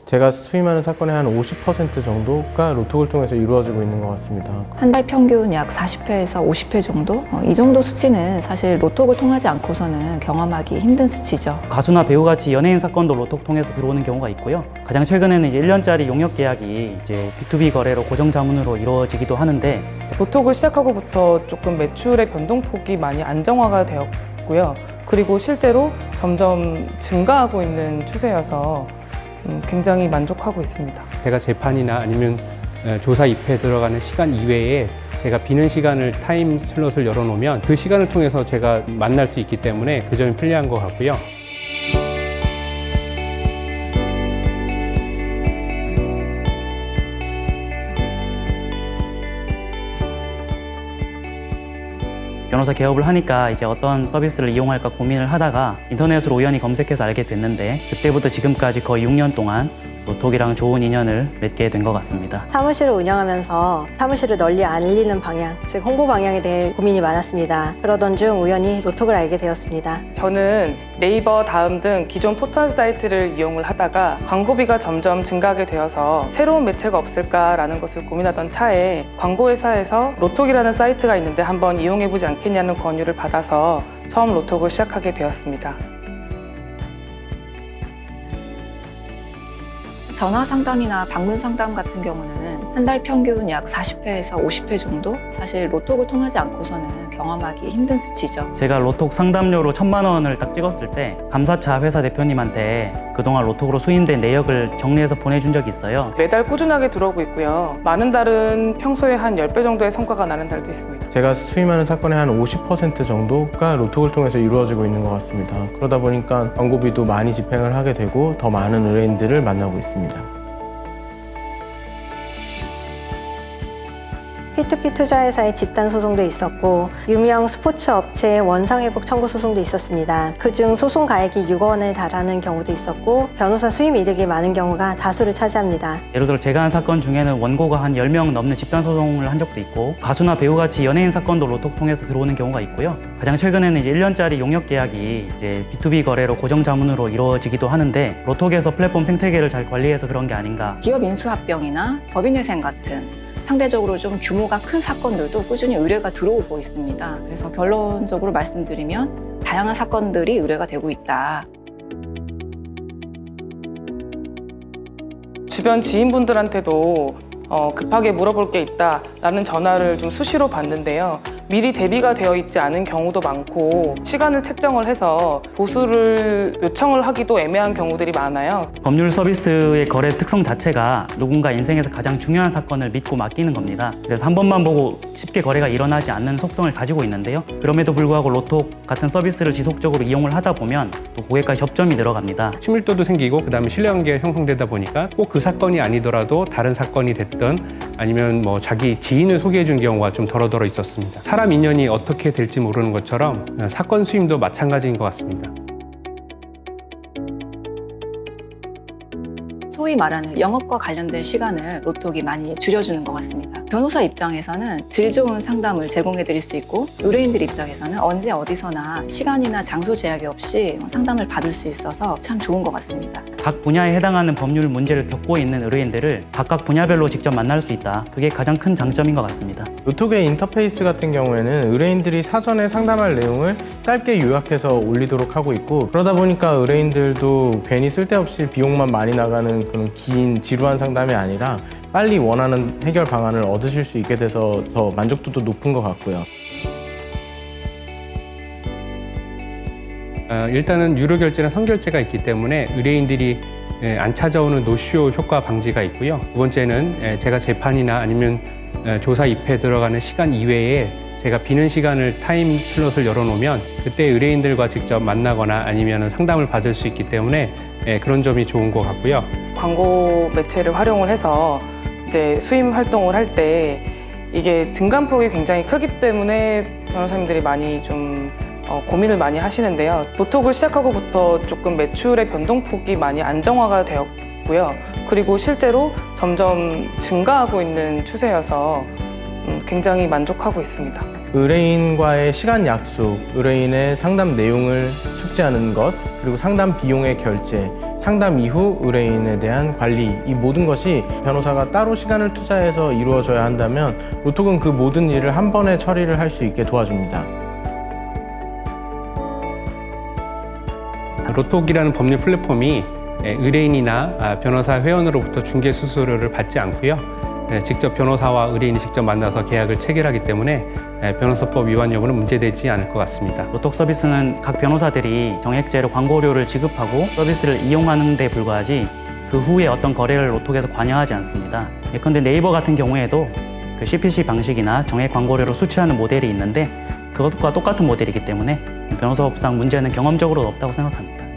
제가 수임하는 사건의 한 50% 정도가 로톡을 통해서 이루어지고 있는 것 같습니다. 한 달 평균 약 40회에서 50회 정도? 이 정도 수치는 사실 로톡을 통하지 않고서는 경험하기 힘든 수치죠. 가수나 배우같이 연예인 사건도 로톡 통해서 들어오는 경우가 있고요. 가장 최근에는 이제 1년짜리 용역 계약이 이제 B2B 거래로 고정 자문으로 이루어지기도 하는데, 로톡을 시작하고부터 조금 매출의 변동폭이 많이 안정화가 되었고요. 그리고 실제로 점점 증가하고 있는 추세여서 굉장히 만족하고 있습니다. 제가 재판이나 아니면 조사 입회에 들어가는 시간 이외에 제가 비는 시간을 타임 슬롯을 열어놓으면 그 시간을 통해서 제가 만날 수 있기 때문에 그 점이 편리한 것 같고요. 변호사 개업을 하니까 이제 어떤 서비스를 이용할까 고민을 하다가 인터넷으로 우연히 검색해서 알게 됐는데, 그때부터 지금까지 거의 6년 동안 로톡이랑 좋은 인연을 맺게 된 것 같습니다. 사무실을 운영하면서 사무실을 널리 알리는 방향, 즉 홍보 방향에 대해 고민이 많았습니다. 그러던 중 우연히 로톡을 알게 되었습니다. 저는 네이버, 다음 등 기존 포털 사이트를 이용을 하다가 광고비가 점점 증가하게 되어서 새로운 매체가 없을까라는 것을 고민하던 차에 광고회사에서 로톡이라는 사이트가 있는데 한번 이용해보지 않겠냐는 권유를 받아서 처음 로톡을 시작하게 되었습니다. 전화 상담이나 방문 상담 같은 경우는 한 달 평균 약 40회에서 50회 정도? 사실 로톡을 통하지 않고서는 경험하기 힘든 수치죠. 제가 로톡 상담료로 1,000만 원을 딱 찍었을 때 감사차 회사 대표님한테 그동안 로톡으로 수임된 내역을 정리해서 보내준 적이 있어요. 매달 꾸준하게 들어오고 있고요. 많은 달은 평소에 한 10배 정도의 성과가 나는 달도 있습니다. 제가 수임하는 사건의 한 50% 정도가 로톡을 통해서 이루어지고 있는 것 같습니다. 그러다 보니까 광고비도 많이 집행을 하게 되고 더 많은 의뢰인들을 만나고 있습니다. P2P 투자회사의 집단 소송도 있었고 유명 스포츠 업체의 원상회복 청구 소송도 있었습니다. 그중 소송 가액이 6억 원에 달하는 경우도 있었고 변호사 수임 이득이 많은 경우가 다수를 차지합니다. 예를 들어 제가 한 사건 중에는 원고가 한 10명 넘는 집단 소송을 한 적도 있고, 가수나 배우같이 연예인 사건도 로톡 통해서 들어오는 경우가 있고요. 가장 최근에는 이제 1년짜리 용역 계약이 이제 B2B 거래로 고정 자문으로 이루어지기도 하는데, 로톡에서 플랫폼 생태계를 잘 관리해서 그런 게 아닌가. 기업 인수합병이나 법인회생 같은 상대적으로 좀 규모가 큰 사건들도 꾸준히 의뢰가 들어오고 있습니다. 그래서 결론적으로 말씀드리면 다양한 사건들이 의뢰가 되고 있다. 주변 지인분들한테도 급하게 물어볼 게 있다라는 전화를 좀 수시로 받는데요. 미리 대비가 되어 있지 않은 경우도 많고 시간을 책정을 해서 보수를 요청을 하기도 애매한 경우들이 많아요. 법률 서비스의 거래 특성 자체가 누군가 인생에서 가장 중요한 사건을 믿고 맡기는 겁니다. 그래서 한 번만 보고 쉽게 거래가 일어나지 않는 속성을 가지고 있는데요. 그럼에도 불구하고 로톡 같은 서비스를 지속적으로 이용을 하다 보면 또 고객과의 접점이 늘어갑니다. 친밀도도 생기고 그다음에 신뢰관계가 형성되다 보니까 꼭 그 사건이 아니더라도 다른 사건이 됐든 아니면 뭐 자기 지인을 소개해 준 경우가 좀 더러더러 있었습니다. 사람 인연이 어떻게 될지 모르는 것처럼 사건 수임도 마찬가지인 것 같습니다. 소위 말하는 영업과 관련된 시간을 로톡이 많이 줄여주는 것 같습니다. 변호사 입장에서는 질 좋은 상담을 제공해 드릴 수 있고, 의뢰인들 입장에서는 언제 어디서나 시간이나 장소 제약이 없이 상담을 받을 수 있어서 참 좋은 것 같습니다. 각 분야에 해당하는 법률 문제를 겪고 있는 의뢰인들을 각각 분야별로 직접 만날 수 있다. 그게 가장 큰 장점인 것 같습니다. 로톡의 인터페이스 같은 경우에는 의뢰인들이 사전에 상담할 내용을 짧게 요약해서 올리도록 하고 있고, 그러다 보니까 의뢰인들도 괜히 쓸데없이 비용만 많이 나가는 그런 긴 지루한 상담이 아니라 빨리 원하는 해결 방안을 얻으실 수 있게 돼서 더 만족도도 높은 것 같고요. 일단은 유료 결제나 선결제가 있기 때문에 의뢰인들이 안 찾아오는 노쇼 효과 방지가 있고요. 두 번째는 제가 재판이나 아니면 조사 입회에 들어가는 시간 이외에 제가 비는 시간을 타임 슬롯을 열어놓으면 그때 의뢰인들과 직접 만나거나 아니면 상담을 받을 수 있기 때문에 그런 점이 좋은 것 같고요. 광고 매체를 활용을 해서 이제 수임 활동을 할 때 이게 등간폭이 굉장히 크기 때문에 변호사님들이 많이 좀 고민을 많이 하시는데요. 로톡을 시작하고부터 조금 매출의 변동폭이 많이 안정화가 되었고요. 그리고 실제로 점점 증가하고 있는 추세여서 굉장히 만족하고 있습니다. 의뢰인과의 시간 약속, 의뢰인의 상담 내용을 숙지하는 것, 그리고 상담 비용의 결제, 상담 이후 의뢰인에 대한 관리, 이 모든 것이 변호사가 따로 시간을 투자해서 이루어져야 한다면 로톡은 그 모든 일을 한 번에 처리를 할 수 있게 도와줍니다. 로톡이라는 법률 플랫폼이 의뢰인이나 변호사 회원으로부터 중개 수수료를 받지 않고요. 직접 변호사와 의뢰인이 직접 만나서 계약을 체결하기 때문에 변호사법 위반 여부는 문제되지 않을 것 같습니다. 로톡 서비스는 각 변호사들이 정액제로 광고료를 지급하고 서비스를 이용하는 데 불과하지 그 후에 어떤 거래를 로톡에서 관여하지 않습니다. 예컨대 네이버 같은 경우에도 그 CPC 방식이나 정액 광고료를 수취하는 모델이 있는데 그것과 똑같은 모델이기 때문에 변호사법상 문제는 경험적으로 없다고 생각합니다.